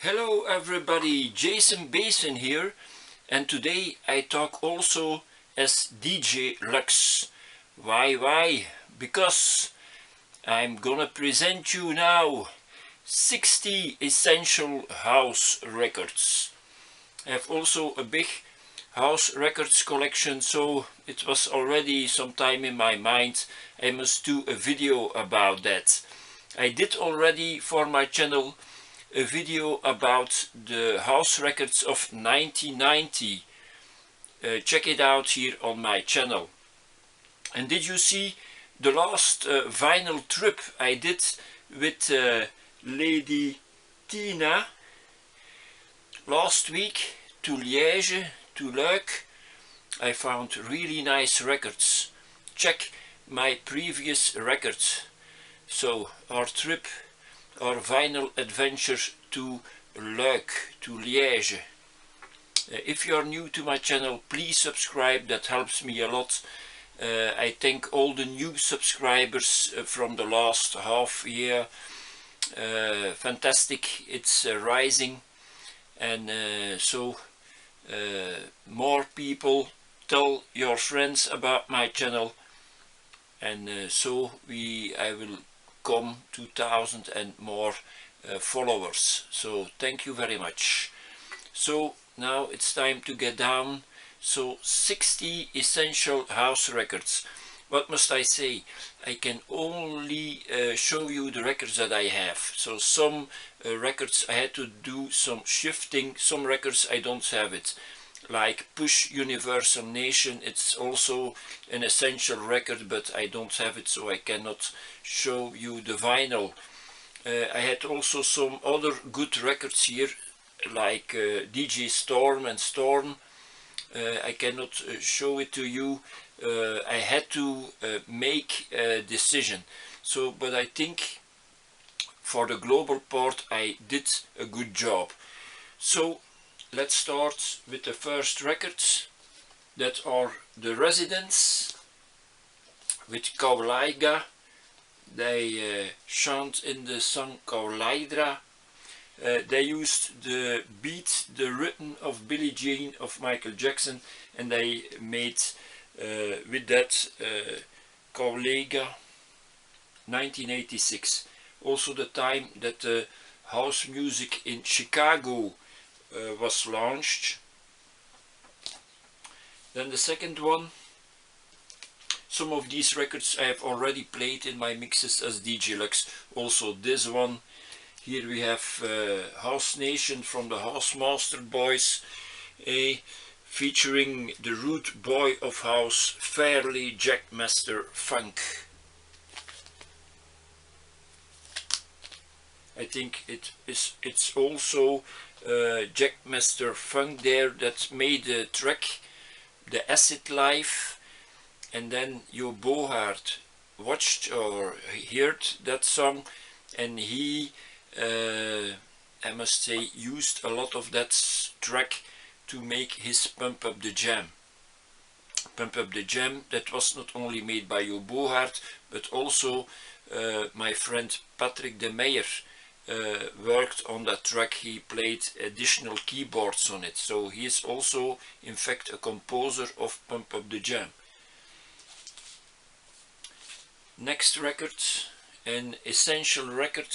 Hello everybody, Jason Basin here, and today I talk also as DJ Lux. Why? Because I'm gonna present you now 60 essential house records. I have also a big house records collection, so it was already some time in my mind I must do a video about that. I did already for my channel a video about the house records of 1990. Check it out here on my channel. And did you see the last vinyl trip I did with Lady Tina last week to Liège, to Luik? I found really nice records. Check my previous records. So our trip, our vinyl adventure to Luik, to Liège. If you are new to my channel, please subscribe, that helps me a lot. I thank all the new subscribers from the last half year. Fantastic, it's rising, and so more people, tell your friends about my channel, and so I will come 2,000 and more followers. So thank you very much. So now it's time to get down. So 60 essential house records. What must I say? I can only show you the records that I have. So some records I had to do some shifting, some records I don't have it. Like Push Universal Nation, it's also an essential record, but I don't have it, so I cannot show you the vinyl. I had also some other good records here, like DJ Storm and Storm. I cannot show it to you. I had to make a decision. So, but I think for the global part I did a good job. So let's start with the first records that are The Residents with Kaulaiga. They chant in the song Kaulaidra. They used the beat, the rhythm of Billie Jean of Michael Jackson, and they made with that Kaulaiga 1986. Also the time that house music in Chicago was launched. Then the second one, some of these records I have already played in my mixes as DJ Lux. Also this one, here we have House Nation from the Housemaster Boys, featuring the root boy of house, Fairly Jackmaster Funk. I think it's also Jackmaster Funk there that made the track, the Acid Life, and then Jo Bogaert watched or heard that song, and he, I must say, used a lot of that track to make his Pump Up the Jam. Pump Up the Jam, that was not only made by Jo Bogaert, but also my friend Patrick de Meyer worked on that track. He played additional keyboards on it, so he is also in fact a composer of Pump Up the Jam. Next record, an essential record,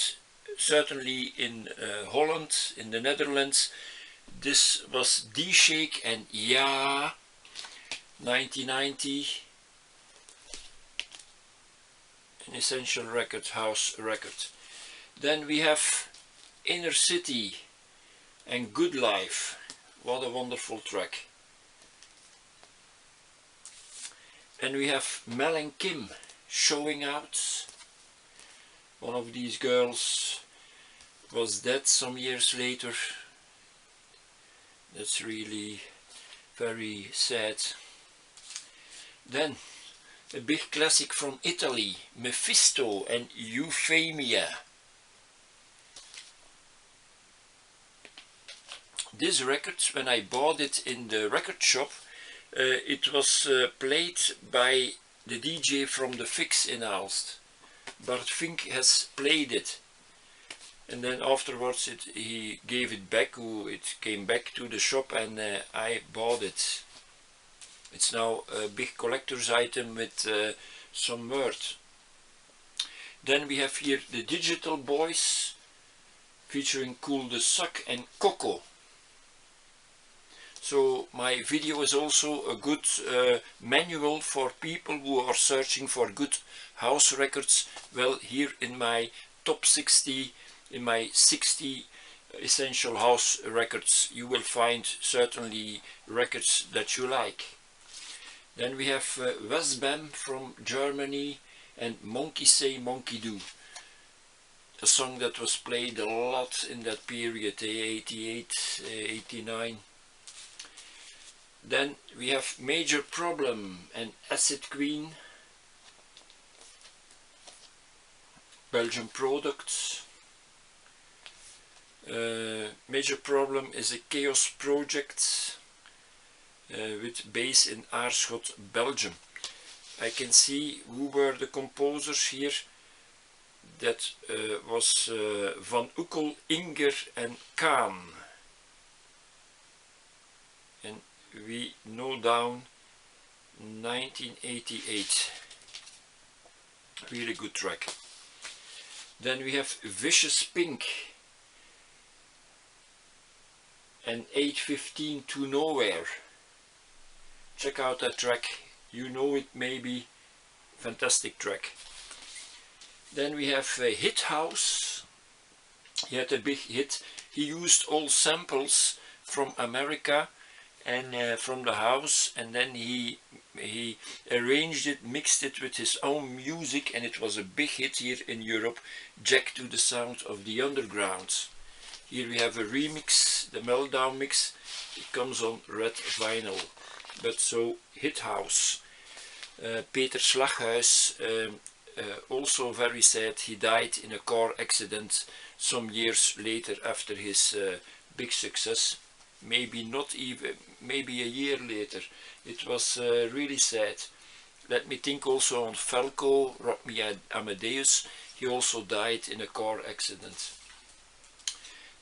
certainly in Holland, in the Netherlands. This was D-Shake and Ja, 1990, an essential record, house record. Then we have Inner City and Good Life. What a wonderful track. And we have Mel and Kim, Showing Out. One of these girls was dead some years later. That's really very sad. Then a big classic from Italy, Mephisto and Euphemia. This record, when I bought it in the record shop, it was played by the DJ from the Fix in Aalst. Bart Vink has played it. and then afterwards he gave it back. It came back to the shop, and I bought it. It's now a big collector's item with some worth. Then we have here the Digital Boys featuring Cool de Sac and Coco. So my video is also a good manual for people who are searching for good house records. Well, here in my top 60, in my 60 essential house records, you will find certainly records that you like. Then we have Westbam from Germany and Monkey Say Monkey Do, a song that was played a lot in that period, 88, 89. Then we have Major Problem and Acid Queen, Belgian products. Major Problem is a chaos project with base in Aarschot, Belgium. I can see who were the composers here. That was Van Oekel, Inger and Kaan. And we know down 1988. Really good track. Then we have Vicious Pink and 8:15 to Nowhere. Check out that track. You know it, maybe. Fantastic track. Then we have Hit House. He had a big hit. He used all samples from America and from the house, and then he arranged it, mixed it with his own music, and it was a big hit here in Europe. Jack to the Sound of the Underground. Here we have a remix, the Meltdown mix. It comes on red vinyl. But so, Hit House. Peter Slaghuis, also very sad. He died in a car accident some years later after his big success. Maybe not even, maybe a year later. It was really sad. Let me think also on Falco, Rock Me Amadeus. He also died in a car accident.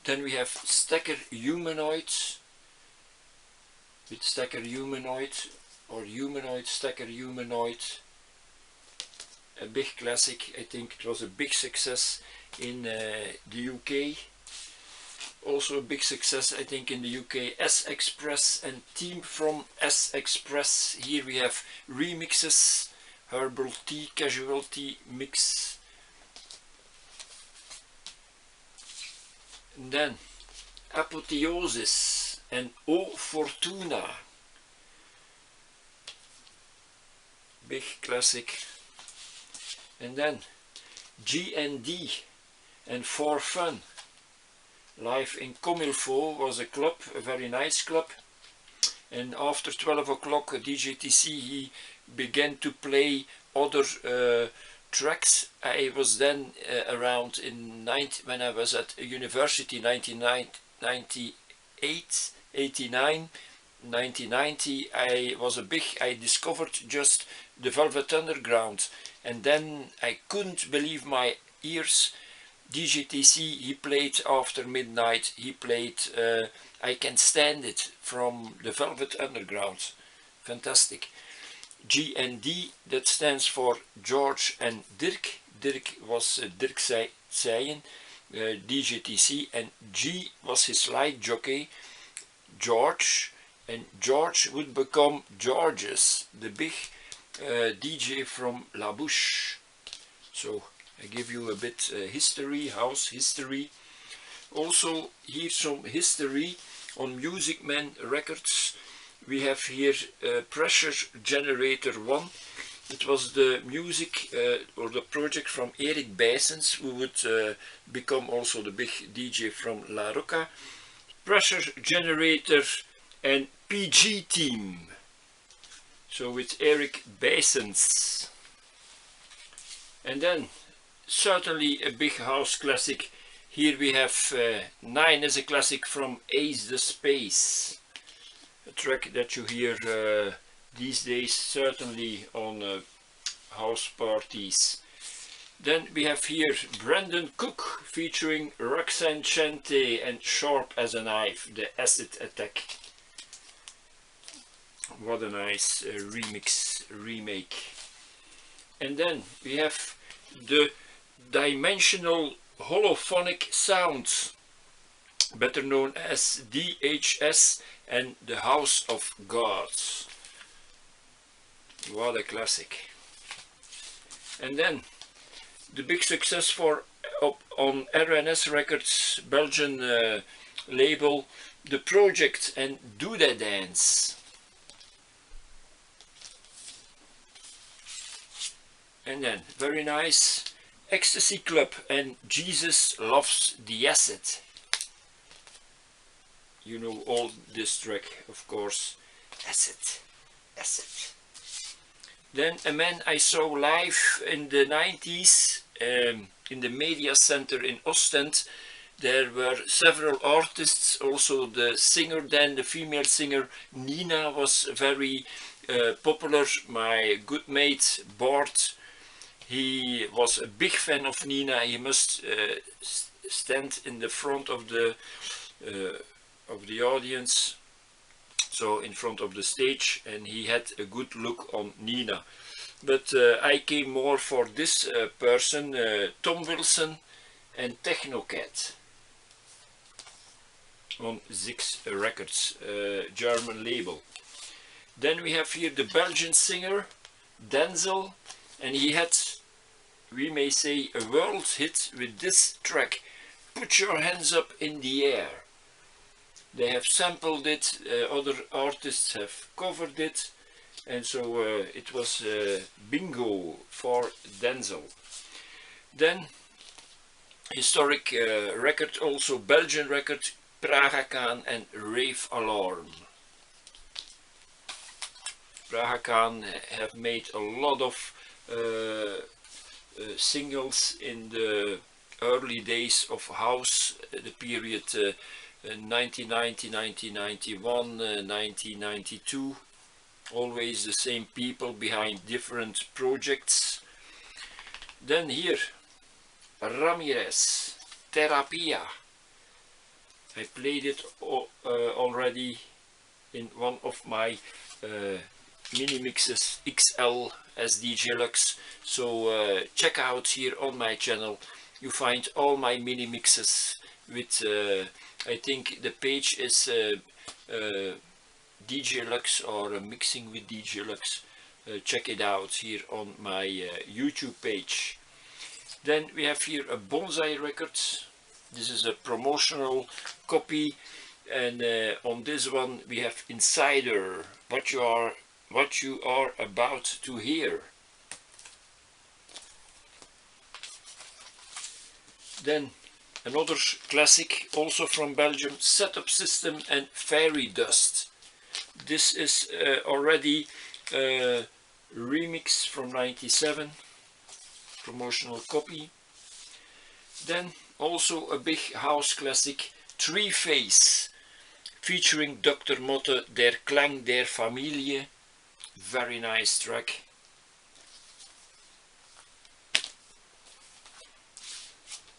Then we have Stacker Humanoid, with Stacker Humanoid, or Humanoid, Stacker Humanoid. A big classic. I think it was a big success in the UK. Also a big success, I think, in the UK. S Express and Team from S Express. Here we have remixes. Herbal Tea Casualty mix. And then Apotheosis and O Fortuna. Big classic. And then G&D and For Fun. Live in Comilfo was a club, a very nice club. And after 12 o'clock DJTC he began to play other tracks. I was then around in when I was at university, 1998, 89, 1990. I discovered just the Velvet Underground, and then I couldn't believe my ears. DJTC, he played after midnight, he played I Can Stand It from the Velvet Underground. Fantastic. G&D, that stands for George and Dirk. Dirk was Dirk Seyen, DJTC, and G was his light jockey, George, and George would become Georges, the big DJ from La Bouche. So I give you a bit history, house history. Also here some history on Music Man Records. We have here Pressure Generator 1. It was the music or the project from Erik Bijsens, who would become also the big DJ from La Rocca. Pressure Generator and PG Team. So with Erik Bijsens. And then certainly a big house classic. Here we have 9 as a classic from Ace the Space. A track that you hear these days certainly on house parties. Then we have here Brandon Cook featuring Roxanne Shante and Sharp as a Knife, the Acid Attack. What a nice remake. And then we have the Dimensional Holophonic Sounds, better known as DHS, and the House of Gods. What a classic. And then the big success for on RNS Records, Belgian label, The Project and Do That Dance. And then very nice, Ecstasy Club and Jesus Loves the Acid. You know all this track, of course. Acid, Acid. Then a man I saw live in the 90s in the Media Center in Ostend. There were several artists, also the singer then, the female singer Nina was very popular. My good mate Bart, he was a big fan of Nina. He must stand in the front of the audience, so in front of the stage, and he had a good look on Nina. But I came more for this person, Tom Wilson and Technocat on Zix Records, German label. Then we have here the Belgian singer Denzel, and he had, we may say, a world hit with this track, Put Your Hands Up in the Air. They have sampled it, other artists have covered it, and so it was bingo for Denzel. Then historic record, also Belgian record, Praga Khan and Rave Alarm. Praga Khan have made a lot of singles in the early days of house, the period 1990, 1991, 1992. Always the same people behind different projects. Then here, Ramirez, Terapia. I played it already in one of my mini mixes XL as DJ Lux. So check out here on my channel. You find all my mini mixes with, I think the page is DJ Lux or Mixing with DJ Lux. Check it out here on my YouTube page. Then we have here a Bonsai Records. This is a promotional copy, and on this one we have Insider, what you are about to hear. Then another classic, also from Belgium, Setup System and Fairy Dust. This is already a remix from '97, promotional copy. Then also a big house classic, Three Face, featuring Dr. Motte, Der Klang der Familie. Very nice track.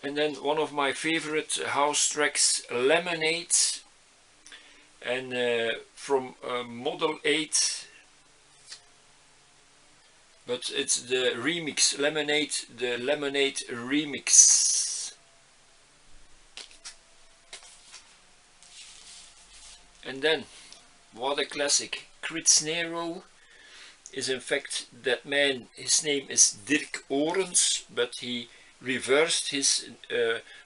And then one of my favorite house tracks, Lemonade, and from Model 8, but it's the remix, Lemonade, the Lemonade remix. And then, what a classic, Kritsnero is in fact that man. His name is Dirk Orens, but he reversed his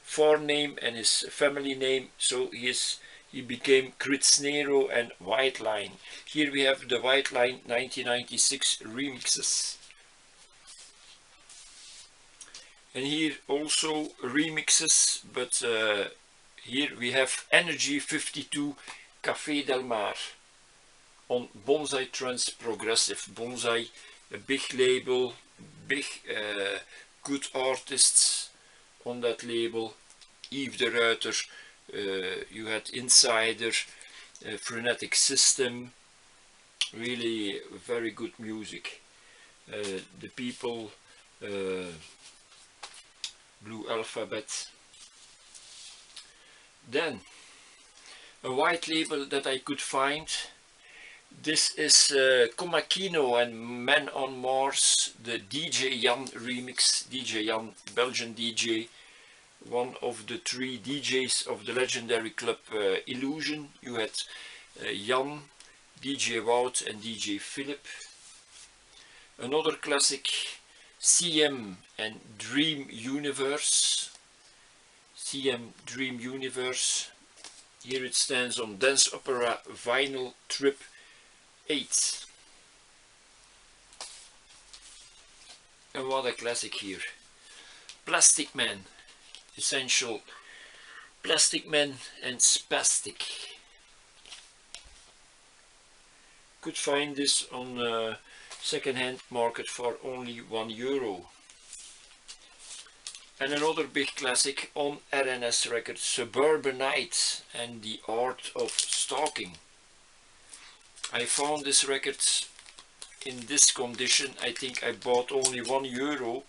forename and his family name, so he became Kritsnero and White Line. Here we have the White Line 1996 remixes. And here also remixes, but here we have Energy 52 Café Del Mar on Bonsai Trance Progressive. Bonsai, a big label, big good artists on that label. Yves de Ruiter, you had Insider, Frenetic System, really very good music. The people Blue Alphabet. Then a white label that I could find. This is Comakino and Man on Mars, the DJ Jan remix. DJ Jan, Belgian DJ, one of the 3 DJs of the legendary club Illusion. You had Jan, DJ Wout and DJ Philip. Another classic, CM and Dream Universe. CM Dream Universe. Here it stands on Dance Opera Vinyl Trip 8. And what a classic here. Plastic Man. Essential Plastic Man and Spastic. Could find this on second-hand market for only €1. And another big classic on RNS Records, Suburban Night and the Art of Stalking. I found this record in this condition. I think I bought only €1,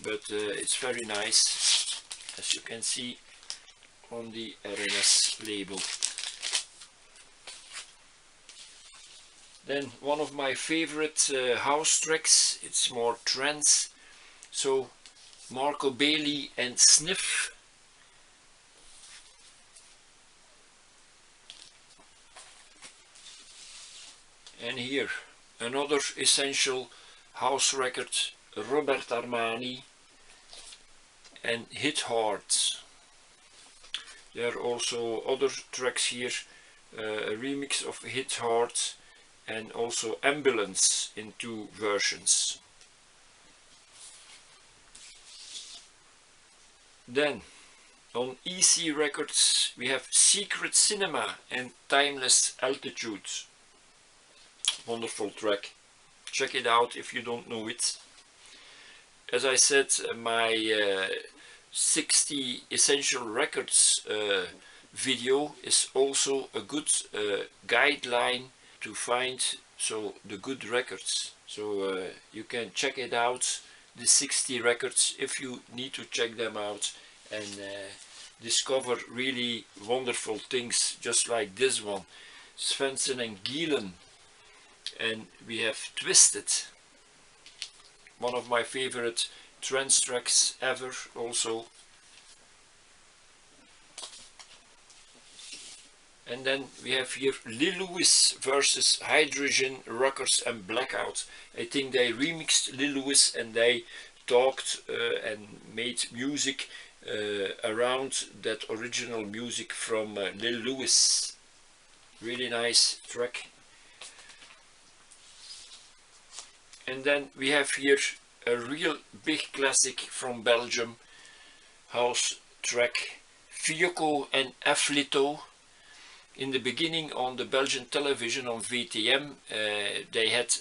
but it's very nice, as you can see on the RNS label. Then one of my favorite house tracks, it's more trance, so Marco Bailey and Sniff. And here another essential house record, Robert Armani and Hit Hard. There are also other tracks here, a remix of Hit Hard and also Ambulance in 2 versions. Then on EC Records we have Secret Cinema and Timeless Altitude. Wonderful track, check it out if you don't know it. As I said, my 60 essential records video is also a good guideline to find the good records, so you can check it out, the 60 records, if you need to check them out and discover really wonderful things, just like this one, Svensson and Gielen. And we have Twisted, one of my favorite trance tracks ever also. And then we have here Lil Louis versus Hydrogen Rockers and Blackout. I think they remixed Lil Louis and they talked and made music around that original music from Lil Louis. Really nice track. And then we have here a real big classic from Belgium, house track, Fiocco and Afflito. In the beginning on the Belgian television on VTM they had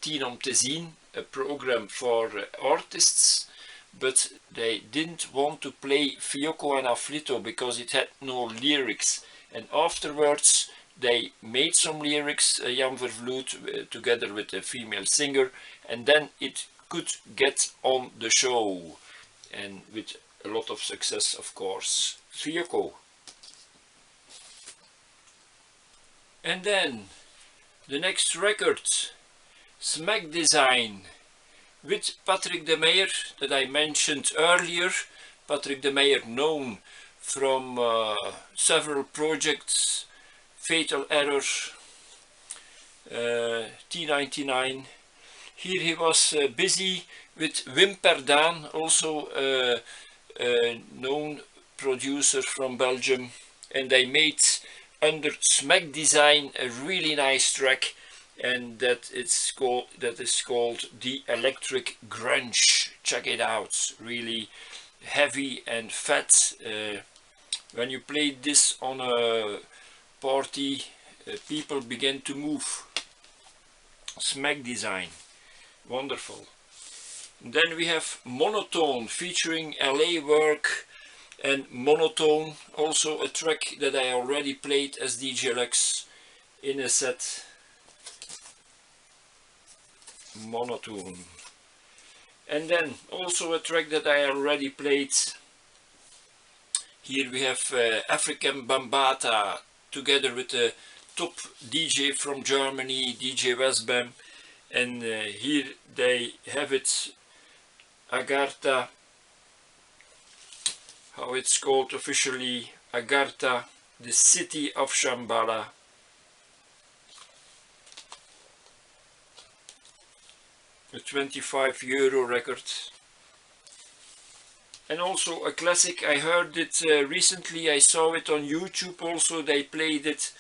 10 om te zien, a program for artists, but they didn't want to play Fiocco and Afflito because it had no lyrics, and afterwards they made some lyrics, Jan Vervloed together with a female singer, and then it could get on the show, and with a lot of success, of course. Fiocco. And then the next record, Smack Design, with Patrick de Meyer that I mentioned earlier. Patrick de Meyer, known from several projects, Fatal Error, T99. Here he was busy with Wim Perdaan, also a known producer from Belgium, and they made under Smack Design a really nice track, and that is called The Electric Grunge. Check it out, really heavy and fat. When you play this on a party, people begin to move. Smack Design, wonderful. And then we have Monotone featuring LA Work and Monotone, also a track that I already played as DJ Lux in a set. Monotone. And then also a track that I already played. Here we have African Bambata together with the top DJ from Germany, DJ Westbam, and here they have it, Agartha, how it's called officially, Agartha, the city of Shambhala. A 25 euro record. And also a classic, I heard it recently, I saw it on YouTube also, they played it.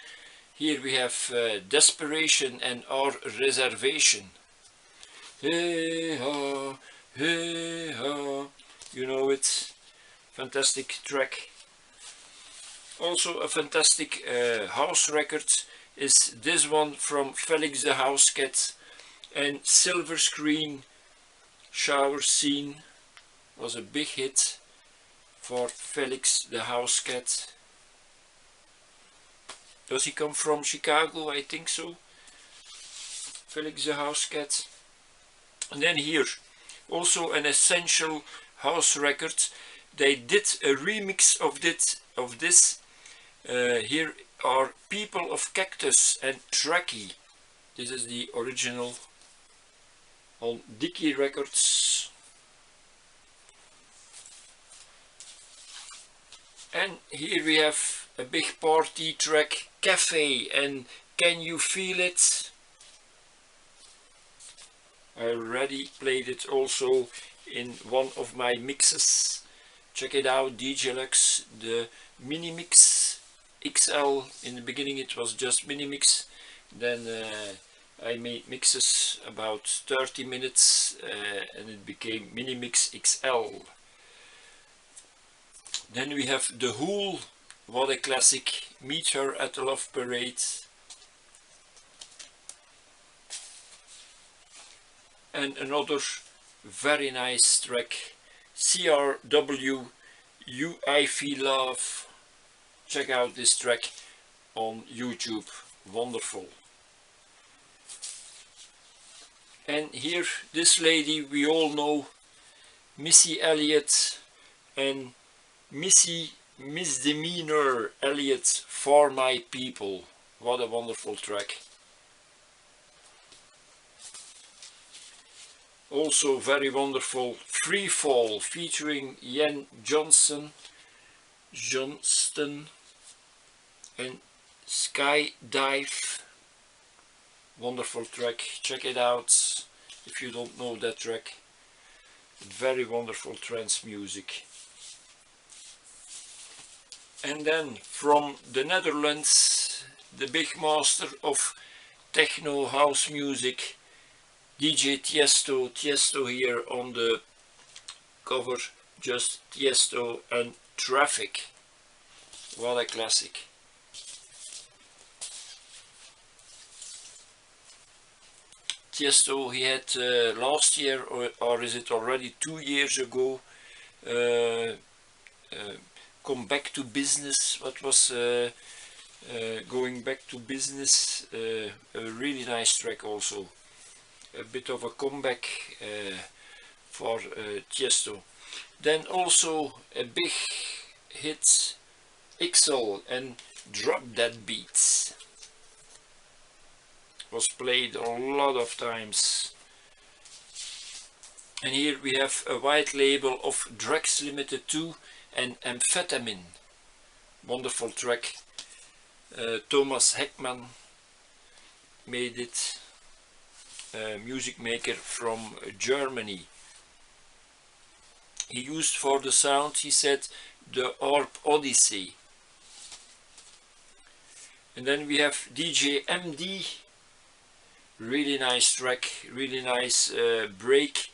Here we have Desperation and Our Reservation. Hey ha, hey ha, you know it, fantastic track. Also a fantastic house record is this one from Felix the House Cat, and Silver Screen Shower Scene was a big hit for Felix the House Cat. Does he come from Chicago? I think so. Felix the House Cat. And then here, also an essential house record. They did a remix of this. Here are People of Cactus and Tracky. This is the original on Dicky Records. And here we have a big party track, Cafe and Can You Feel It? I already played it also in one of my mixes. Check it out, DJ Lux, the Mini Mix XL. In the beginning it was just Mini Mix. Then I made mixes about 30 minutes and it became Mini Mix XL. Then we have The Whool, what a classic, Meet Her at the Love Parade. And another very nice track, CRW, You I Feel Love. Check out this track on YouTube, wonderful. And here, this lady we all know, Missy Elliott and Missy Misdemeanor Elliott, For My People. What a wonderful track. Also very wonderful, Free Fall featuring Jen Johnston and Skydive. Wonderful track, check it out if you don't know that track. Very wonderful trance music. And then from the Netherlands, the big master of techno house music, DJ Tiesto. Tiesto here on the cover, just Tiesto and Traffic. What a classic. Tiesto, he had last year, or is it already 2 years ago, Come Back to Business. What was Going Back to Business? A really nice track also. A bit of a comeback for Tiesto. Then also a big hit, Ixel and Drop That Beat. Was played a lot of times. And here we have a white label of Drax Limited 2 and Amphetamine. Wonderful track. Thomas Heckman made it. Music maker from Germany. He used for the sound, he said, the Orb Odyssey. And then we have DJ MD. Really nice track, really nice break.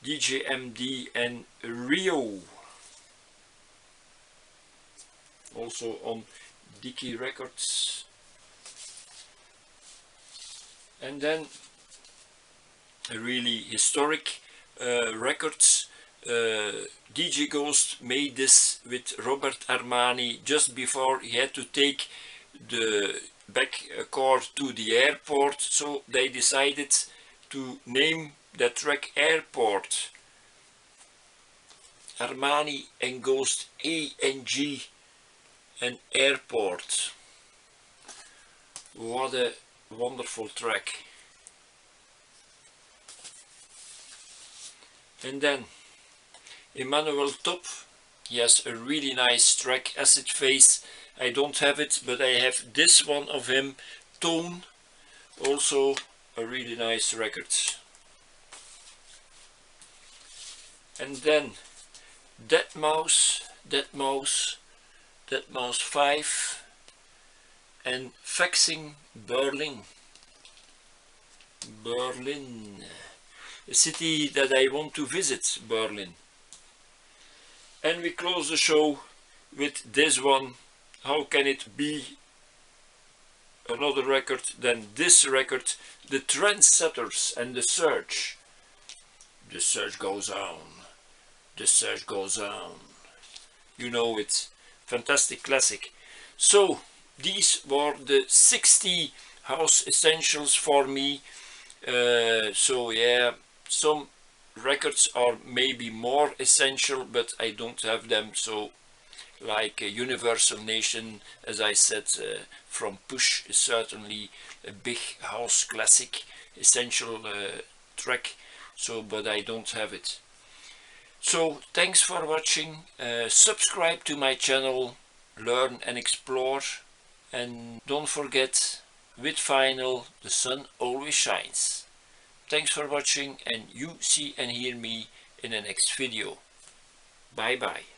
DJ MD and Rio. Also on Dicky Records. And then a really historic records. DJ Ghost made this with Robert Armani just before he had to take the back car to the airport, so they decided to name that track Airport. Armani and Ghost ANG and Airport. What a wonderful track. And then Emmanuel Top, he has a really nice track, Acid Face. I don't have it, but I have this one of him, Tone, also a really nice record. And then Deadmau5 and Vexing Berlin. Berlin, a city that I want to visit, Berlin. And we close the show with this one. How can it be another record than this record? The Trendsetters and The Search. The search goes on. The search goes on. You know it. Fantastic classic. So these were the 60 house essentials for me. So yeah, some records are maybe more essential, but I don't have them. So like Universal Nation, as I said, from Push is certainly a big house classic, essential track. So, but I don't have it. So thanks for watching. Subscribe to my channel, learn and explore, and don't forget, with vinyl the sun always shines. Thanks for watching, and you see and hear me in the next video. Bye bye.